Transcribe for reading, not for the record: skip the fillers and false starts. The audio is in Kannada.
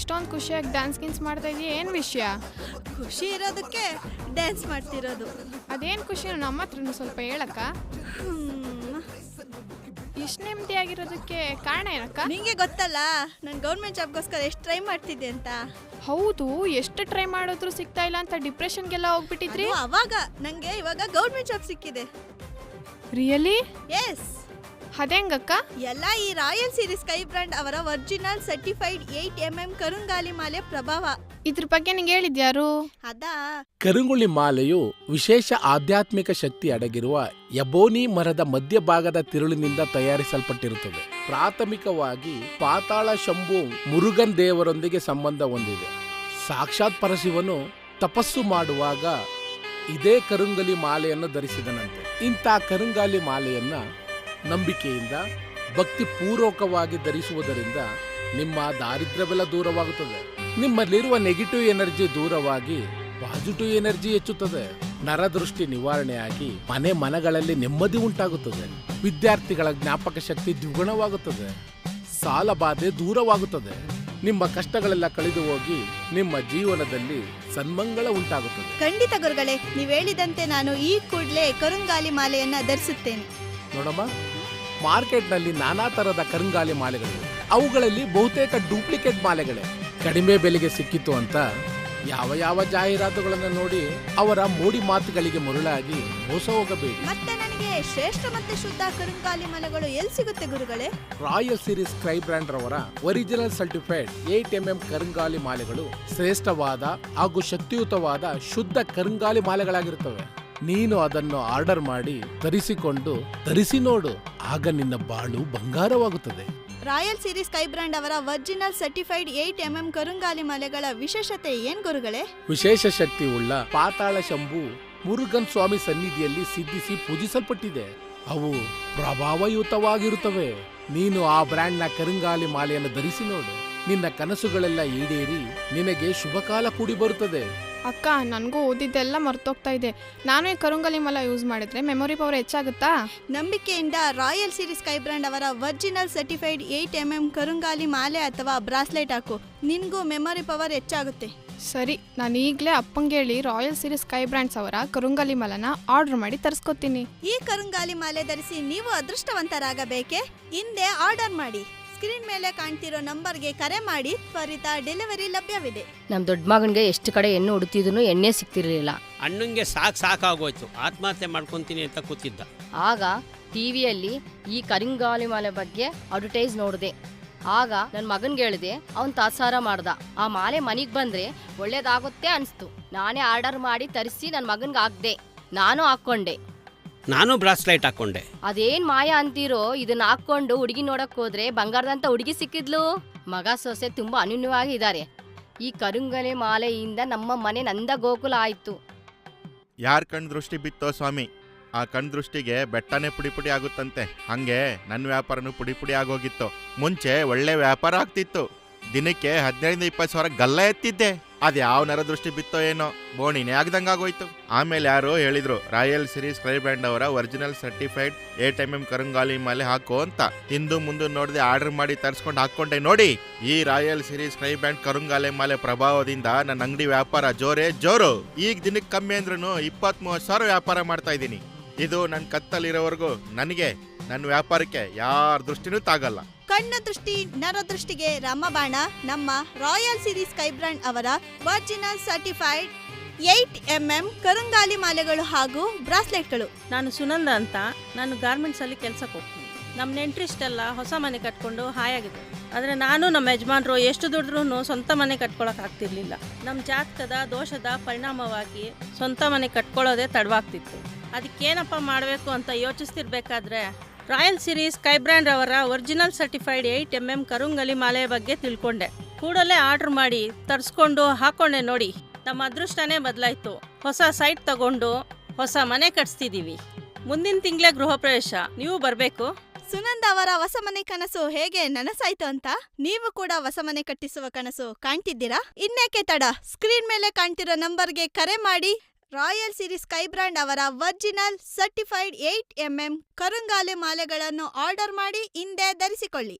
ಇಷ್ಟೊಂದು ಖುಷಿಯಾಗಿ ಡ್ಯಾನ್ಸ್ ಗಿನ್ಸ್ ಮಾಡ್ತಾ ಇದೀಯ, ಏನು ವಿಷಯ? ಖುಷಿ ಇರೋದಕ್ಕೆ ಡ್ಯಾನ್ಸ್ ಮಾಡ್ತಿರೋದು. ಅದೇನು ಖುಷಿ ನಮ್ಮ ಹತ್ರನೂ ಸ್ವಲ್ಪ ಹೇಳಕ್ಕ. ಇಷ್ಟು ನೆಮ್ಮದಿಯಾಗಿರೋದಕ್ಕೆ ಕಾರಣ ಏನಕ್ಕ? ನಿಂಗೆ ಗೊತ್ತಲ್ಲ ನಾನು ಗೌರ್ಮೆಂಟ್ ಜಾಬ್ಗೋಸ್ಕರ ಎಷ್ಟು ಟ್ರೈ ಮಾಡ್ತಿದ್ದೆ ಅಂತ. ಹೌದು, ಎಷ್ಟು ಟ್ರೈ ಮಾಡಿದ್ರು ಸಿಗ್ತಾ ಇಲ್ಲ ಅಂತ ಡಿಪ್ರೆಷನ್ಗೆಲ್ಲ ಹೋಗ್ಬಿಟ್ಟಿದ್ರಿ. ಅವಾಗ ನಂಗೆ ಇವಾಗ ಗೌರ್ಮೆಂಟ್ ಜಾಬ್ ಸಿಕ್ಕಿದೆ. ರಿಯಲಿ? ಎಸ್. ಅದೇಂಗಕ್ಕ? ಎಲ್ಲ ಈ ರಾಯಲ್ ಸೀರೀಸ್ ಸ್ಕೈ ಬ್ರಾಂಡ್ ಅವರ ಒರಿಜಿನಲ್ ಸರ್ಟಿಫೈಡ್ 8mm ಕರುಂಗಾಲಿ ಮಾಲೆ ಪ್ರಭಾವ. ಇದ್ರ ಬಗ್ಗೆ ನಿಂಗೆ ಹೇಳಿದ್ಯಾರು? ಅದಾ, ಕರುಂಗುಳಿ ಮಾಲೆಯು ವಿಶೇಷ ಆಧ್ಯಾತ್ಮಿಕ ಶಕ್ತಿ ಅಡಗಿರುವ ಎಬೋನಿ ಮರದ ಮಧ್ಯಭಾಗದ ತಿರುಳಿನಿಂದ ತಯಾರಿಸಲ್ಪಟ್ಟಿರುತ್ತದೆ. ಪ್ರಾಥಮಿಕವಾಗಿ ಪಾತಾಳ ಶಂಭು ಮುರುಗನ್ ದೇವರೊಂದಿಗೆ ಸಂಬಂಧ ಹೊಂದಿದೆ. ಸಾಕ್ಷಾತ್ ಪರಶಿವನು ತಪಸ್ಸು ಮಾಡುವಾಗ ಇದೇ ಕರುಂಗಲಿ ಮಾಲೆಯನ್ನು ಧರಿಸಿದನಂತೆ. ಇಂಥ ಕರುಂಗಾಲಿ ಮಾಲೆಯನ್ನ ನಂಬಿಕೆಯಿಂದ ಭಕ್ತಿ ಪೂರ್ವಕವಾಗಿ ಧರಿಸುವುದರಿಂದ ನಿಮ್ಮ ದಾರಿದ್ರ್ಯವೆಲ್ಲ ದೂರವಾಗುತ್ತದೆ. ನಿಮ್ಮಲ್ಲಿರುವ ನೆಗೆಟಿವ್ ಎನರ್ಜಿ ದೂರವಾಗಿ ಪಾಸಿಟಿವ್ ಎನರ್ಜಿ ಹೆಚ್ಚುತ್ತದೆ. ನರದೃಷ್ಟಿ ನಿವಾರಣೆಯಾಗಿ ಮನೆಗಳಲ್ಲಿ ನೆಮ್ಮದಿ ಉಂಟಾಗುತ್ತದೆ. ವಿದ್ಯಾರ್ಥಿಗಳ ಜ್ಞಾಪಕ ಶಕ್ತಿ ದ್ವಿಗುಣವಾಗುತ್ತದೆ. ಸಾಲ ಬಾಧೆ ದೂರವಾಗುತ್ತದೆ. ನಿಮ್ಮ ಕಷ್ಟಗಳೆಲ್ಲ ಕಳೆದು ಹೋಗಿ ನಿಮ್ಮ ಜೀವನದಲ್ಲಿ ಸನ್ಮಂಗಳ ಉಂಟಾಗುತ್ತದೆ. ಖಂಡಿತ ಗುರುಗಳೇ, ನೀವು ಹೇಳಿದಂತೆ ನಾನು ಈ ಕೂಡಲೇ ಕರುಂಗಾಲಿ ಮಾಲೆಯನ್ನ ಧರಿಸುತ್ತೇನೆ. ನೋಡಮ್ಮ, ಮಾರ್ಕೆಟ್ನಲ್ಲಿ ನಾನಾ ತರದ ಕರುಂಗಾಲಿ ಮಾಲೆಗಳಿವೆ. ಅವುಗಳಲ್ಲಿ ಬಹುತೇಕ ಡೂಪ್ಲಿಕೇಟ್ ಮಾಲೆಗಳೇ. ಕಡಿಮೆ ಬೆಲೆಗೆ ಸಿಕ್ಕಿತು ಅಂತ ಯಾವ ಜಾಹೀರಾತುಗಳನ್ನು ನೋಡಿ ಅವರ ಮೋಡಿ ಮಾತುಗಳಿಗೆ ಮರುಳಾಗಿ ಮೋಸ ಹೋಗಬೇಡಿ. ಮತ್ತೆ ನನಗೆ ಶ್ರೇಷ್ಠ ಮತ್ತೆ ಶುದ್ಧ ಕರುಂಗಾಲಿ ಮಾಲೆಗಳು ಎಲ್ಲಿ ಸಿಗುತ್ತೆ ಗುರುಗಳೇ? ರಾಯಲ್ ಸೀರೀಸ್ ಸ್ಕೈ ಬ್ರಾಂಡ್ ರವರ ಒರಿಜಿನಲ್ ಸರ್ಟಿಫೈಡ್ 8mm ಕರುಂಗಾಲಿ ಮಾಲೆಗಳು ಶ್ರೇಷ್ಠವಾದ ಹಾಗೂ ಶಕ್ತಿಯುತವಾದ ಶುದ್ಧ ಕರುಂಗಾಲಿ ಮಾಲೆಗಳಾಗಿರುತ್ತವೆ. ನೀನು ಅದನ್ನು ಆರ್ಡರ್ ಮಾಡಿ ಧರಿಸಿ ನೋಡು, ಆಗ ನಿನ್ನ ಬಾಳು ಬಂಗಾರವಾಗುತ್ತದೆ. ರಾಯಲ್ ಸೀರೀಸ್ ಸ್ಕೈ ಬ್ರಾಂಡ್ ಅವರ ಒರಿಜಿನಲ್ ಸರ್ಟಿಫೈಡ್ 8mm ಕರುಂಗಾಲಿ ಮಾಲೆಗಳ ವಿಶೇಷತೆ ಏನ್ ಗುರುಗಳೇ? ವಿಶೇಷ ಶಕ್ತಿ ಉಳ್ಳ ಪಾತಾಳ ಶಂಭು ಮುರುಗನ್ ಸ್ವಾಮಿ ಸನ್ನಿಧಿಯಲ್ಲಿ ಸಿದ್ಧಿಸಿ ಪೂಜಿಸಲ್ಪಟ್ಟಿದೆ. ಅವು ಪ್ರಭಾವಯುತವಾಗಿರುತ್ತವೆ. ನೀನು ಆ ಬ್ರ್ಯಾಂಡ್ನ ಕರುಂಗಾಲಿ ಮಾಲೆಯನ್ನು ಧರಿಸಿ ನೋಡು, ನಿನ್ನ ಕನಸುಗಳೆಲ್ಲ ಈಡೇರಿ ನಿನಗೆ ಶುಭಕಾಲ ಕೂಡಿ ಬರುತ್ತದೆ. ಅಕ್ಕ, ನನಗೂ ಓದಿದ್ದೆಲ್ಲ ಮರ್ತೋಗ್ತಾ ಇದೆ. ನಾನು ಈ ಕರುಂಗಲಿ ಮಾಲೆ ಯೂಸ್ ಮಾಡಿದ್ರೆ ಮೆಮೊರಿ ಪವರ್ ಹೆಚ್ಚಾಗುತ್ತಾ? ನಂಬಿಕೆಯಿಂದ ರಾಯಲ್ ಸೀರೀಸ್ ಸ್ಕೈ ಬ್ರಾಂಡ್ ಅವರ ಒರಿಜಿನಲ್ ಸರ್ಟಿಫೈಡ್ 8mm ಕರುಂಗಾಲಿ ಮಾಲೆ ಅಥವಾ ಬ್ರಾಸ್ಲೆಟ್ ಹಾಕು, ನಿನ್ಗೂ ಮೆಮೊರಿ ಪವರ್ ಹೆಚ್ಚಾಗುತ್ತೆ. ಸರಿ, ನಾನು ಈಗಲೇ ಅಪ್ಪಂಗೆ ಹೇಳಿ ರಾಯಲ್ ಸೀರೀಸ್ ಸ್ಕೈ ಬ್ರಾಂಡ್ಸ್ ಅವರ ಕರುಂಗಲಿ ಮಾಲೆನ ಆರ್ಡರ್ ಮಾಡಿ ತರಿಸ್ಕೊತೀನಿ. ಈ ಕರುಂಗಾಲಿ ಮಾಲೆ ಧರಿಸಿ ನೀವು ಅದೃಷ್ಟವಂತರಾಗಬೇಕೆ? ಹಿಂದೆ ಆರ್ಡರ್ ಮಾಡಿ. ಸ್ಕ್ರೀನ್ ಮೇಲೆ ಕಾಣ್ತಿರೋ ನಂಬರ್ಗೆ ಕರೆ ಮಾಡಿ, ತ್ವರಿತ ಡೆಲಿವರಿ ಲಭ್ಯವಿದೆ. ನಮ್ಮ ದೊಡ್ಡ ಮಗನಿಗೆ ಎಷ್ಟು ಕಡೆ ಎಣ್ಣೆ ಹುಡುಕ್ತಿದ್ರು ಎಣ್ಣೆ ಸಿಗ್ತಿರ್ಲಿಲ್ಲ. ಅಣ್ಣಂಗೆ ಸಾಕಾಗೋಯ್ತು, ಆತ್ಮಹತ್ಯೆ ಮಾಡ್ಕೊಂತೀನಿ ಅಂತ ಕೂತಿದ್ದ. ಆಗ ಟಿವಿಯಲ್ಲಿ ಈ ಕರಿಂಗಾಲಿ ಮಾಲೆ ಬಗ್ಗೆ ಅಡ್ವರ್ಟೈಸ್ ನೋಡಿದೆ. ಆಗ ನನ್ನ ಮಗನ್ಗೆ ಹೇಳಿದೆ, ಅವನ್ ತಾತ್ಸಾರ ಮಾಡ್ದ. ಆ ಮಾಲೆ ಮನೆಗೆ ಬಂದ್ರೆ ಒಳ್ಳೇದಾಗುತ್ತೆ ಅನಿಸ್ತು. ನಾನೇ ಆರ್ಡರ್ ಮಾಡಿ ತರಿಸಿ ನನ್ನ ಮಗನ್ಗೆ ಹಾಕ್ದೆ. ನಾನು ಹಾಕ್ಕೊಂಡೆ. ನಾನು ಬ್ರಾಸ್ಲೈಟ್ ಹಾಕೊಂಡೆ. ಅದೇನ್ ಮಾಯ ಅಂತೀರೋ, ಇದನ್ನ ಹಾಕೊಂಡು ಹುಡುಗಿ ನೋಡಕ್ ಹೋದ್ರೆ ಬಂಗಾರದಂತ ಹುಡುಗಿ ಸಿಕ್ಕಿದ್ಲು. ಮಗ ಸೊಸೆ ತುಂಬಾ ಅನ್ಯೂನ್ಯವಾಗಿ ಇದ್ದಾರೆ. ಈ ಕರುಂಗಲಿ ಮಾಲೆಯಿಂದ ನಮ್ಮ ಮನೆ ನಂದ ಗೋಕುಲ ಆಯ್ತು. ಯಾರ್ ಕಣ್ ದೃಷ್ಟಿ ಬಿತ್ತೋ ಸ್ವಾಮಿ, ಆ ಕಣ್ ದೃಷ್ಟಿಗೆ ಬೆಟ್ಟನೇ ಪುಡಿ ಪುಡಿ ಆಗುತ್ತಂತೆ. ಹಂಗೆ ನನ್ನ ವ್ಯಾಪಾರನು ಪುಡಿ ಪುಡಿ ಆಗೋಗಿತ್ತು. ಮುಂಚೆ ಒಳ್ಳೆ ವ್ಯಾಪಾರ ಆಗ್ತಿತ್ತು. ದಿನಕ್ಕೆ 15-20 ಸಾವಿರ ಗಲ್ಲ ಎತ್ತಿದ್ದೆ. ಅದ್ ಯಾವ ನರ ದೃಷ್ಟಿ ಬಿತ್ತೋ ಏನೋ, ಬೋಣಿನೇ ಆಗ್ದಂಗಾಗೋಯ್ತು. ಆಮೇಲೆ ಯಾರೋ ಹೇಳಿದ್ರು, ರಾಯಲ್ ಸೀರೀಸ್ ಸ್ಕೈ ಬ್ರಾಂಡ್ ಅವರ ಒರಿಜಿನಲ್ ಸರ್ಟಿಫೈಡ್ 8mm ಕರುಂಗಾಲಿ ಮಾಲೆ ಹಾಕೋ ಅಂತ. ಹಿಂದು ಮುಂದೆ ನೋಡದೆ ಆರ್ಡರ್ ಮಾಡಿ ತರಿಸ್ಕೊಂಡು ಹಾಕೊಂಡೆ. ನೋಡಿ, ಈ ರಾಯಲ್ ಸೀರೀಸ್ ಸ್ಕೈ ಬ್ರಾಂಡ್ ಕರುಂಗಾಲಿ ಮಾಲೆ ಪ್ರಭಾವದಿಂದ ನನ್ನ ಅಂಗಡಿ ವ್ಯಾಪಾರ ಜೋರು. ಈಗ ದಿನಕ್ಕೆ ಕಮ್ಮಿ ಅಂದ್ರೂ 20-30 ಸಾವಿರ ವ್ಯಾಪಾರ ಮಾಡ್ತಾ ಇದ್ದೀನಿ. ಇದು ನನ್ನ ಕತ್ತಲಿರೋವರೆಗೂ ನನಗೆ ನನ್ನ ವ್ಯಾಪಾರಕ್ಕೆ ಯಾರ ದೃಷ್ಟಿನೂ ತಾಗಲ್ಲ. ಕಣ್ಣ ದೃಷ್ಟಿ ನರದೃಷ್ಟಿಗೆ ರಾಮಬಾಣ ನಮ್ಮ ರಾಯಲ್ ಸೀರೀಸ್ ಸ್ಕೈ ಬ್ರಾಂಡ್ ಅವರ ಒರಿಜಿನಲ್ ಸರ್ಟಿಫೈಡ್ 8mm ಕರುಂಗಾಲಿ ಮಾಲೆಗಳು ಹಾಗೂ ಬ್ರಾಸ್ಲೆಟ್ಗಳು. ನಾನು ಸುನಂದ ಅಂತ, ನಾನು ಗಾರ್ಮೆಂಟ್ಸಲ್ಲಿ ಕೆಲಸಕ್ಕೆ ಹೋಗ್ತೀನಿ. ನಮ್ಮ ನೆಂಟ್ರಿಷ್ಟೆಲ್ಲ ಹೊಸ ಮನೆ ಕಟ್ಕೊಂಡು ಹಾಯಾಗಿದೆ. ಆದರೆ ನಾನು ನಮ್ಮ ಯಜಮಾನ್ರು ಎಷ್ಟು ದುಡಿದ್ರೂ ಸ್ವಂತ ಮನೆ ಕಟ್ಕೊಳಕ್ಕಾಗ್ತಿರ್ಲಿಲ್ಲ. ನಮ್ಮ ಜಾತಕದ ದೋಷದ ಪರಿಣಾಮವಾಗಿ ಸ್ವಂತ ಮನೆ ಕಟ್ಕೊಳ್ಳೋದೇ ತಡವಾಗ್ತಿತ್ತು. ಅದಕ್ಕೇನಪ್ಪ ಮಾಡಬೇಕು ಅಂತ ಯೋಚಿಸ್ತಿರ್ಬೇಕಾದ್ರೆ ರಾಯಲ್ ಸೀರೀಸ್ ಸ್ಕೈ ಬ್ರಾಂಡ್ ಅವರ ಒರಿಜಿನಲ್ ಸರ್ಟಿಫೈಡ್ 8mm ಕರುಂಗಲಿ ಮಾಲೆ ಬಗ್ಗೆ ತಿಳ್ಕೊಂಡೆ. ಕೂಡಲೇ ಆರ್ಡರ್ ಮಾಡಿ ತರಿಸ್ಕೊಂಡು ಹಾಕೊಂಡೆ. ನೋಡಿ, ನಮ್ಮ ಅದೃಷ್ಟನೇ ಬದಲಾಯಿತು. ಹೊಸ ಸೈಟ್ ತಗೊಂಡು ಹೊಸ ಮನೆ ಕಟ್ಸ್ತಿದ್ದೀವಿ. ಮುಂದಿನ ತಿಂಗಳೇ ಗೃಹ ಪ್ರವೇಶ, ನೀವು ಬರಬೇಕು. ಸುನಂದ ಅವರ ಹೊಸ ಮನೆ ಕನಸು ಹೇಗೆ ನನಸಾಯ್ತು ಅಂತ ನೀವು ಕೂಡ ಹೊಸ ಮನೆ ಕಟ್ಟಿಸುವ ಕನಸು ಕಾಣ್ತಿದ್ದೀರಾ? ಇನ್ನೇಕೆ ತಡ, ಸ್ಕ್ರೀನ್ ಮೇಲೆ ಕಾಣ್ತಿರೋ ನಂಬರ್ಗೆ ಕರೆ ಮಾಡಿ. ರಾಯಲ್ ಸೀರೀಸ್ ಸ್ಕೈ ಬ್ರಾಂಡ್ ಅವರ ಒರಿಜಿನಲ್ ಸರ್ಟಿಫೈಡ್ 8mm ಕರುಂಗಾಲಿ ಮಾಲೆಗಳನ್ನು ಆರ್ಡರ್ ಮಾಡಿ ಹಿಂದೆ ಧರಿಸಿಕೊಳ್ಳಿ.